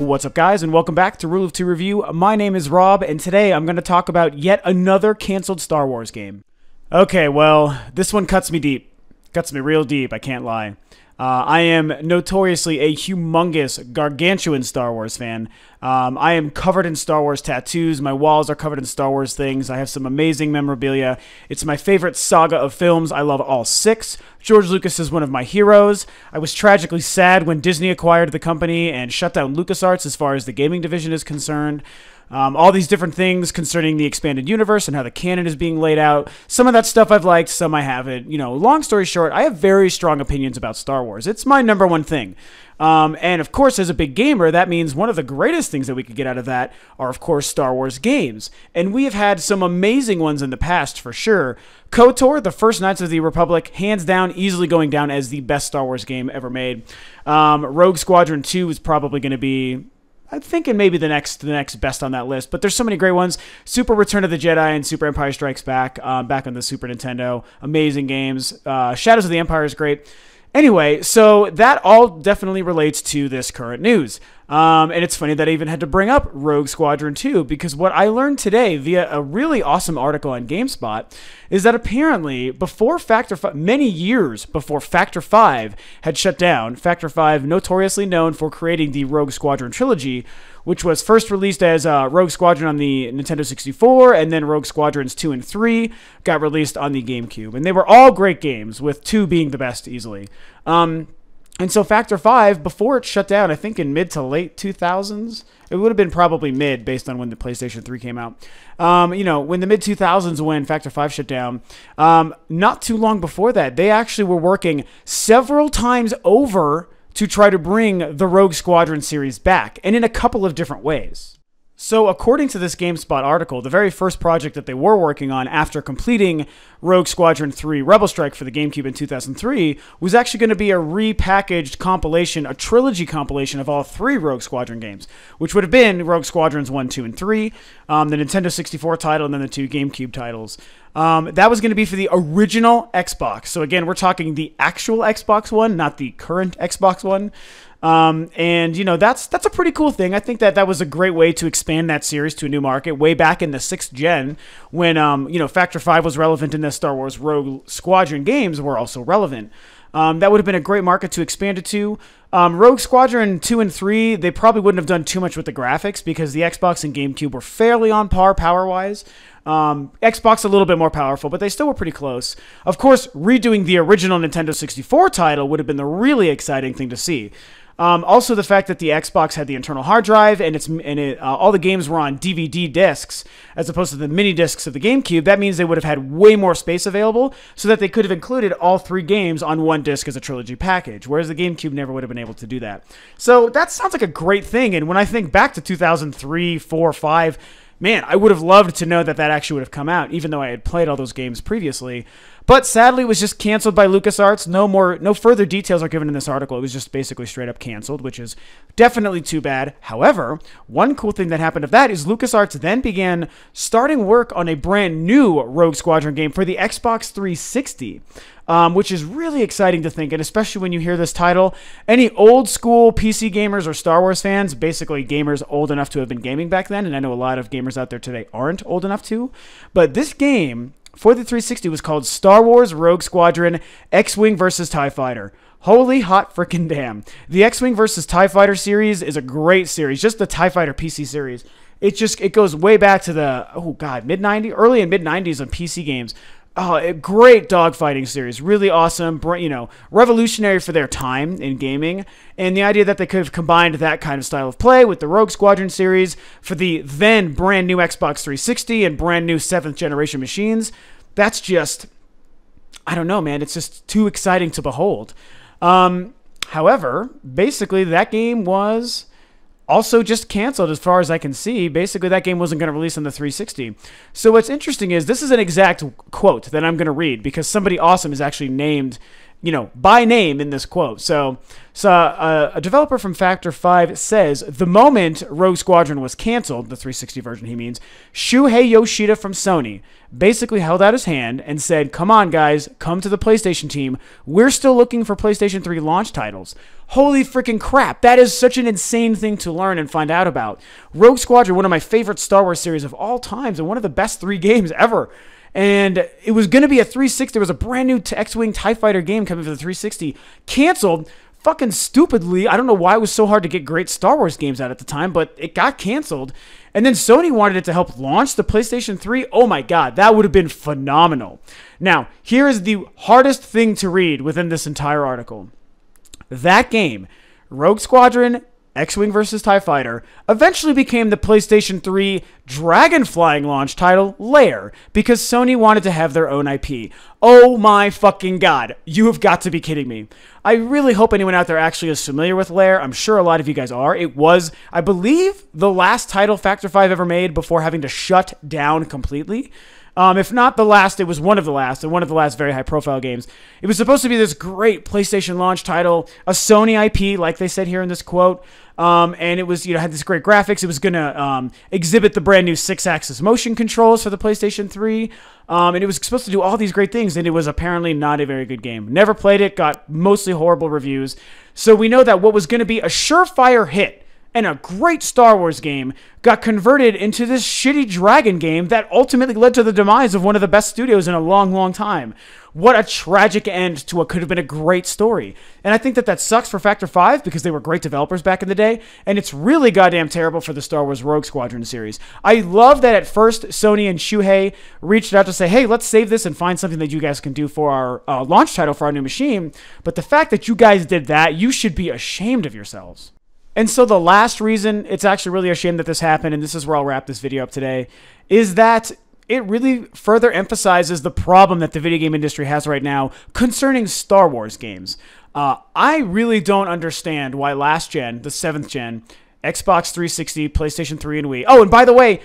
What's up, guys, and welcome back to Rule of Two Review. My name is Rob, and today I'm going to talk about yet another canceled Star Wars game. Okay, well, this one cuts me deep. Cuts me real deep, I can't lie. I am notoriously a humongous, gargantuan Star Wars fan. I am covered in Star Wars tattoos. My walls are covered in Star Wars things. I have some amazing memorabilia. It's my favorite saga of films. I love all six. George Lucas is one of my heroes. I was tragically sad when Disney acquired the company and shut down LucasArts as far as the gaming division is concerned. All these different things concerning the expanded universe and how the canon is being laid out. Some of that stuff I've liked, some I haven't. You know, long story short, I have very strong opinions about Star Wars. It's my number one thing. And of course, as a big gamer, that means one of the greatest things that we could get out of that are, of course, Star Wars games. And we have had some amazing ones in the past, for sure. KOTOR, the first Knights of the Republic, hands down, easily going down as the best Star Wars game ever made. Rogue Squadron 2 is probably going to be... I'm thinking maybe the next best on that list, but there's so many great ones. Super Return of the Jedi and Super Empire Strikes Back, back on the Super Nintendo. Amazing games. Shadows of the Empire is great. Anyway, so that all definitely relates to this current news. And it's funny that I even had to bring up Rogue Squadron 2, because what I learned today via a really awesome article on GameSpot is that apparently before Factor 5, many years before Factor 5 had shut down, Factor 5 notoriously known for creating the Rogue Squadron trilogy, which was first released as Rogue Squadron on the Nintendo 64, and then Rogue Squadrons 2 and 3 got released on the GameCube. And they were all great games, with 2 being the best easily. And so Factor 5, before it shut down, I think in mid to late 2000s, it would have been probably mid based on when the PlayStation 3 came out. You know, when the mid 2000s, when Factor 5 shut down, not too long before that, they actually were working several times over to try to bring the Rogue Squadron series back, and in a couple of different ways. So according to this GameSpot article, the very first project that they were working on after completing Rogue Squadron 3 Rebel Strike for the GameCube in 2003 was actually going to be a repackaged compilation, a trilogy compilation of all 3 Rogue Squadron games, which would have been Rogue Squadrons 1, 2, and 3, the Nintendo 64 title, and then the 2 GameCube titles. That was going to be for the original Xbox. So again, we're talking the actual Xbox One, not the current Xbox One. And you know, that's a pretty cool thing. I think that was a great way to expand that series to a new market way back in the 6th gen when, you know, Factor 5 was relevant and the Star Wars Rogue Squadron games were also relevant. That would have been a great market to expand it to. Rogue Squadron 2 and 3, they probably wouldn't have done too much with the graphics because the Xbox and GameCube were fairly on par power-wise. Xbox a little bit more powerful, but they still were pretty close. Of course, redoing the original Nintendo 64 title would have been the really exciting thing to see. Also, the fact that the Xbox had the internal hard drive and all the games were on DVD discs as opposed to the mini discs of the GameCube, that means they would have had way more space available so that they could have included all 3 games on one disc as a trilogy package, whereas the GameCube never would have been able to do that. So that sounds like a great thing, and when I think back to 2003, 4, 5, man, I would have loved to know that that actually would have come out, even though I had played all those games previously. But sadly, it was just canceled by LucasArts. No further details are given in this article. It was just basically straight up canceled, which is definitely too bad. However, one cool thing that happened of that is LucasArts then began starting work on a brand new Rogue Squadron game for the Xbox 360. Which is really exciting to think, and especially when you hear this title, any old school PC gamers or Star Wars fans, basically gamers old enough to have been gaming back then, and I know a lot of gamers out there today aren't old enough to, but this game for the 360 was called Star Wars Rogue Squadron X-Wing vs. TIE Fighter. Holy hot freaking damn. The X-Wing vs. TIE Fighter series is a great series, just the TIE Fighter PC series. It goes way back to the, mid-90s, early and mid-90s on PC games. Oh, a great dogfighting series. Really awesome, you know, revolutionary for their time in gaming. And the idea that they could have combined that kind of style of play with the Rogue Squadron series for the then brand new Xbox 360 and brand new 7th generation machines, that's just, I don't know, man. It's just too exciting to behold. However, basically that game was also just canceled as far as I can see. Basically, that game wasn't going to release on the 360. So what's interesting is this is an exact quote that I'm going to read because somebody awesome is actually named by name in this quote. So a developer from Factor 5 says, the moment Rogue Squadron was canceled, the 360 version he means, Shuhei Yoshida from Sony basically held out his hand and said, come on guys, come to the PlayStation team. We're still looking for PlayStation 3 launch titles. Holy freaking crap. That is such an insane thing to learn and find out about. Rogue Squadron, one of my favorite Star Wars series of all times and one of the best 3 games ever. And it was going to be a 360. There was a brand new X-Wing TIE Fighter game coming for the 360. Canceled. Fucking stupidly. I don't know why it was so hard to get great Star Wars games out at the time, but it got canceled. And then Sony wanted it to help launch the PlayStation 3. Oh my God, that would have been phenomenal. Now, here is the hardest thing to read within this entire article. That game, Rogue Squadron, X-Wing vs. TIE Fighter, eventually became the PlayStation 3 Dragon-flying launch title, Lair, because Sony wanted to have their own IP. Oh my fucking God. You have got to be kidding me. I really hope anyone out there actually is familiar with Lair. I'm sure a lot of you guys are. It was, I believe, the last title Factor 5 ever made before having to shut down completely. If not the last, it was one of the last, and one of the last very high-profile games. It was supposed to be this great PlayStation launch title, a Sony IP, like they said here in this quote, and it was, had this great graphics. It was going to exhibit the brand new 6-axis motion controls for the PlayStation 3, and it was supposed to do all these great things, and it was apparently not a very good game. Never played it, got mostly horrible reviews. So we know that what was going to be a surefire hit and a great Star Wars game got converted into this shitty Dragon game that ultimately led to the demise of one of the best studios in a long, long time. What a tragic end to what could have been a great story. And I think that sucks for Factor 5 because they were great developers back in the day, and it's really goddamn terrible for the Star Wars Rogue Squadron series. I love that at first Sony and Shuhei reached out to say, hey, let's save this and find something that you guys can do for our launch title for our new machine. But the fact that you guys did that, you should be ashamed of yourselves. And so the last reason it's actually really a shame that this happened, and this is where I'll wrap this video up today, is that it really further emphasizes the problem that the video game industry has right now concerning Star Wars games. I really don't understand why last gen, the 7th gen, Xbox 360, PlayStation 3, and Wii. Oh, and by the way,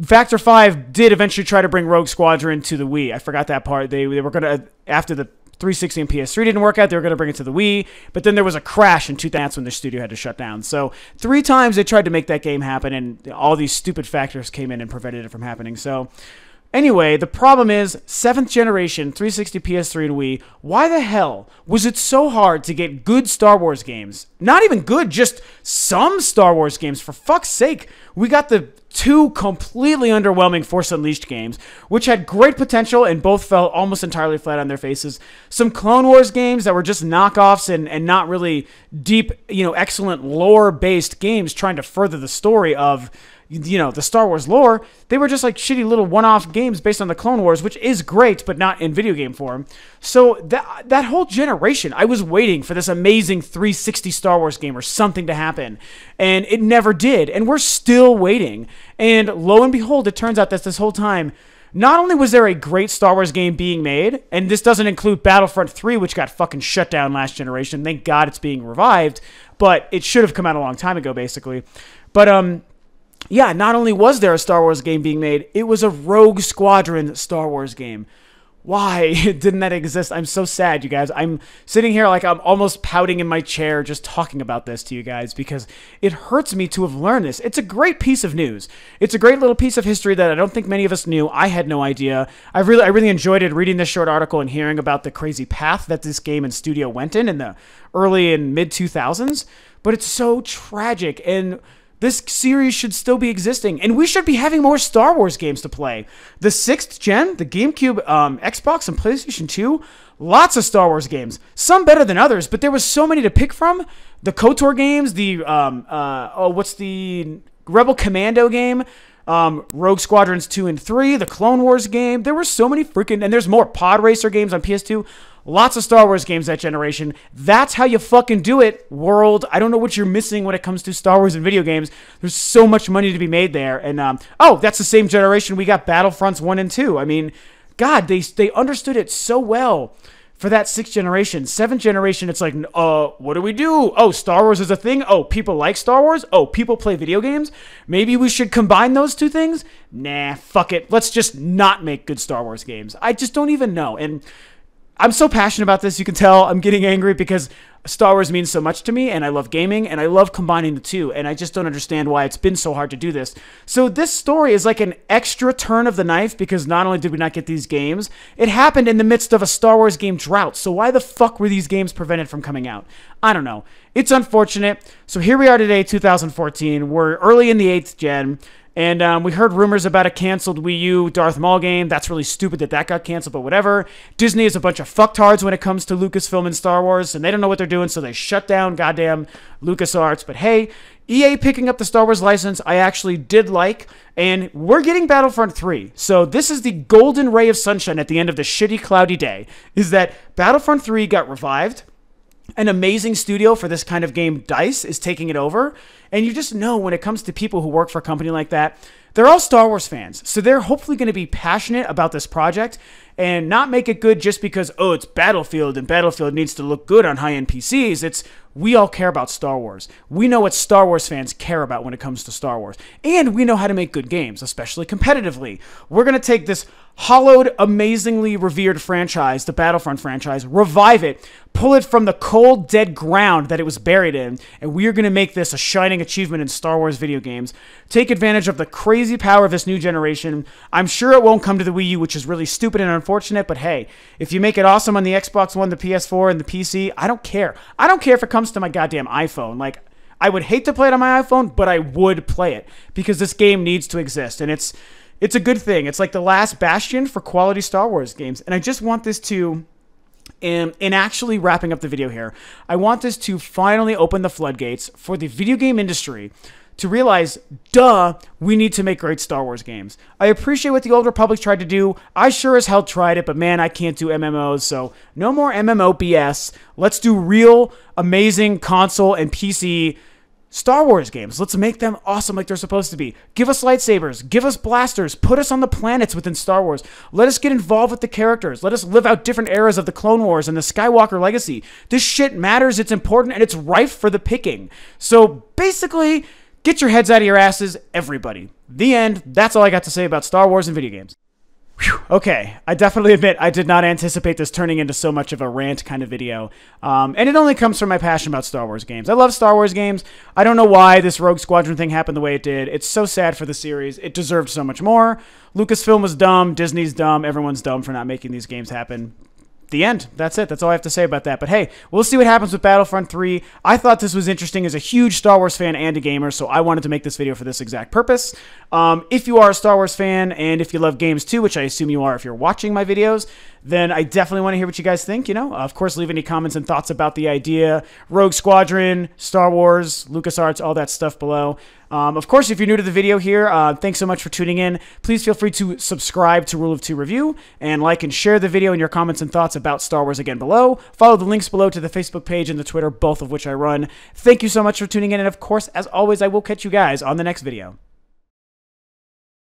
Factor 5 did eventually try to bring Rogue Squadron to the Wii. I forgot that part. They were going to, after the 360 and PS3 didn't work out, they were going to bring it to the Wii, but then there was a crash in 2000. That's when the studio had to shut down. So 3 times they tried to make that game happen, and all these stupid factors came in and prevented it from happening. So anyway, the problem is 7th generation, 360, PS3, and Wii, why the hell was it so hard to get good Star Wars games? Not even good, just some Star Wars games. For fuck's sake, we got the 2 completely underwhelming Force Unleashed games, which had great potential and both fell almost entirely flat on their faces. Some Clone Wars games that were just knockoffs and not really deep, excellent lore-based games trying to further the story of, the Star Wars lore. They were just like shitty little one-off games based on the Clone Wars, which is great, but not in video game form. So that whole generation, I was waiting for this amazing 360 Star Wars game or something to happen, and it never did, and we're still waiting. And lo and behold, it turns out that this whole time, not only was there a great Star Wars game being made, and this doesn't include Battlefront 3, which got fucking shut down last generation. Thank God it's being revived, but it should have come out a long time ago, basically. But, yeah, not only was there a Star Wars game being made, it was a Rogue Squadron Star Wars game. Why didn't that exist? I'm so sad, you guys. I'm sitting here like I'm almost pouting in my chair just talking about this to you guys because it hurts me to have learned this. It's a great piece of news. It's a great little piece of history that I don't think many of us knew. I had no idea. I really enjoyed it, reading this short article and hearing about the crazy path that this game and studio went in the early and mid 2000s. But it's so tragic, and this series should still be existing, and we should be having more Star Wars games to play. The 6th gen, the GameCube, Xbox, and PlayStation 2, lots of Star Wars games. Some better than others, but there was so many to pick from. The KOTOR games, the, what's the Rebel Commando game, Rogue Squadrons 2 and 3, the Clone Wars game. There were so many freaking, and there's more Pod Racer games on PS2. Lots of Star Wars games that generation. That's how you fucking do it, world. I don't know what you're missing when it comes to Star Wars and video games. There's so much money to be made there. And, oh, that's the same generation we got Battlefronts 1 and 2. I mean, God, they understood it so well for that 6th generation. 7th generation, it's like, what do we do? Oh, Star Wars is a thing? Oh, people like Star Wars? Oh, people play video games? Maybe we should combine those 2 things? Nah, fuck it. Let's just not make good Star Wars games. I just don't even know. And I'm so passionate about this. You can tell I'm getting angry because Star Wars means so much to me, and I love gaming, and I love combining the two, and I just don't understand why it's been so hard to do this. So this story is like an extra turn of the knife, because not only did we not get these games, it happened in the midst of a Star Wars game drought. So why the fuck were these games prevented from coming out? I don't know. It's unfortunate. So here we are today, 2014. We're early in the 8th gen. And we heard rumors about a canceled Wii U Darth Maul game. That's really stupid that got canceled, but whatever. Disney is a bunch of fucktards when it comes to Lucasfilm and Star Wars, and they don't know what they're doing, so they shut down goddamn LucasArts. But hey, EA picking up the Star Wars license, I actually did like, and we're getting Battlefront 3. So this is the golden ray of sunshine at the end of the shitty, cloudy day, is that Battlefront 3 got revived. An amazing studio for this kind of game, DICE, is taking it over. And you just know when it comes to people who work for a company like that, they're all Star Wars fans. So they're hopefully going to be passionate about this project and not make it good just because, oh, it's Battlefield and Battlefield needs to look good on high-end PCs. It's, we all care about Star Wars. We know what Star Wars fans care about when it comes to Star Wars. And we know how to make good games, especially competitively. We're going to take this hollowed, amazingly revered franchise, the Battlefront franchise, revive it, pull it from the cold, dead ground that it was buried in, and we are going to make this a shining achievement in Star Wars video games. Take advantage of the crazy power of this new generation. I'm sure it won't come to the Wii U, which is really stupid and unfortunate, but hey, if you make it awesome on the Xbox One, the PS4, and the PC, I don't care. I don't care if it comes to my goddamn iPhone. Like, I would hate to play it on my iPhone, but I would play it because this game needs to exist, and it's a good thing. It's like the last bastion for quality Star Wars games. And I just want this to, in actually wrapping up the video here, I want this to finally open the floodgates for the video game industry to realize, duh, we need to make great Star Wars games. I appreciate what the Old Republic tried to do. I sure as hell tried it, but man, I can't do MMOs, so no more MMO BS. Let's do real, amazing console and PC Star Wars games. Let's make them awesome like they're supposed to be. Give us lightsabers. Give us blasters. Put us on the planets within Star Wars. Let us get involved with the characters. Let us live out different eras of the Clone Wars and the Skywalker legacy. This shit matters. It's important, and it's rife for the picking. So basically, get your heads out of your asses, everybody. The end. That's all I got to say about Star Wars and video games. Whew. Okay, I definitely admit I did not anticipate this turning into so much of a rant kind of video. And it only comes from my passion about Star Wars games. I love Star Wars games. I don't know why this Rogue Squadron thing happened the way it did. It's so sad for the series. It deserved so much more. Lucasfilm was dumb. Disney's dumb. Everyone's dumb for not making these games happen. The end. That's it. That's all I have to say about that. But hey, we'll see what happens with Battlefront 3. I thought this was interesting as a huge Star Wars fan and a gamer, so I wanted to make this video for this exact purpose. If you are a Star Wars fan and if you love games too, which I assume you are if you're watching my videos, then I definitely want to hear what you guys think. You know, of course, leave any comments and thoughts about the idea, Rogue Squadron, Star Wars, LucasArts, all that stuff below. Of course, if you're new to the video here, thanks so much for tuning in. Please feel free to subscribe to Rule of Two Review and like and share the video and your comments and thoughts about Star Wars again below. Follow the links below to the Facebook page and the Twitter, both of which I run. Thank you so much for tuning in, and of course, as always, I will catch you guys on the next video.